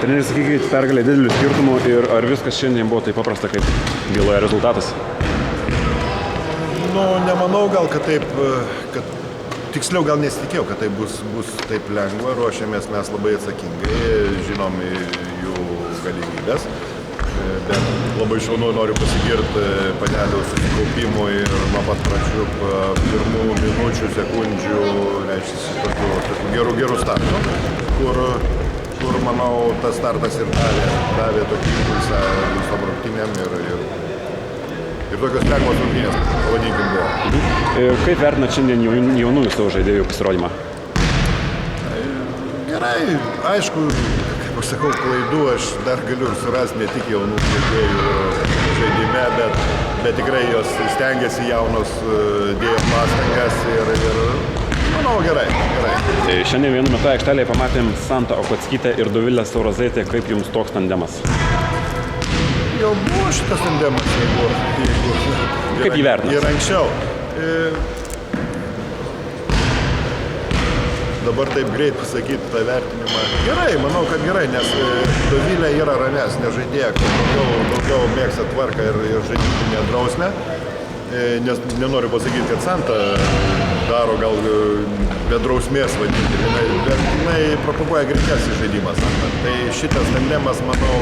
Treneris, sakykit, pergalė didelių skirtumų ir ar viskas šiandien buvo taip paprasta, kaip byloja rezultatas? Nu, nemanau gal, kad taip, kad tiksliau gal nesitikėjau, kad tai bus taip lengva, ruošiamės mes labai atsakingai, žinom jų galimybės, bet labai šaunu noriu pasigirti Panelių susikaupimų ir nuo pat pradžių pirmų minučių, sekundžių, reiškia, tokių gerų startų, kur, manau, tas startas ir davė tokį impulsą visom rungtynėm ir tokios lengvos rungtynės, pavadinkim, buvo. Kaip vertinat šiandien jaunųjų savo žaidėjų pasirodymą? Gerai, aišku, kaip aš sakau, klaidų aš dar galiu surasti ne tik jaunų žaidėjų žaidime, bet tikrai jos stengiasi jaunos, dėjo pastangas ir manau, gerai. Šiandien vienu metu aikštelėje pamatėm Santą Okockytę ir Dovilę Saurazaitę. Kaip jums toks tandemas? Jau buvo šitas tandemas, jeigu kaip jį vertinat? Ir anksčiau. Dabar taip greit pasakyti tą vertinimą. Gerai, manau, kad gerai, nes Dovilė yra ramesnė žaidėja, daugiau mėgsta tvarką ir žaidybinę drausmę. Nes nenoriu pasakyti, kad Santa daro gal be drausmės vadinti, bet jinai propaguoja greitesnį žaidimą Santa. Tai šitas tandemas, manau,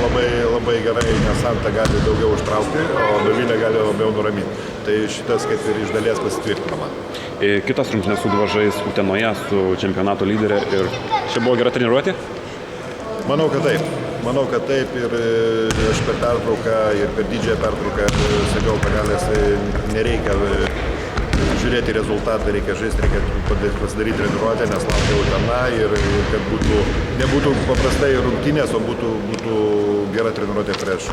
labai gerai, nes Santa gali daugiau užtraukti, o Dovilė gali labiau nuraminti. Tai šitas kaip ir iš dalies pasitvirtina man. Kitas rungtynes Sūduva žais Utenoje su čempionato lyderė ir čia buvo gera treniruotė? Manau, kad taip ir aš per pertrauką ir per didžiąją pertrauką sakiau, Panelės nereikia žiūrėti rezultatą, reikia žaisti, reikia pasidaryti treniruotę, nes laukia Utena ir kad nebūtų paprastai rungtynės, o būtų gera treniruotė prieš.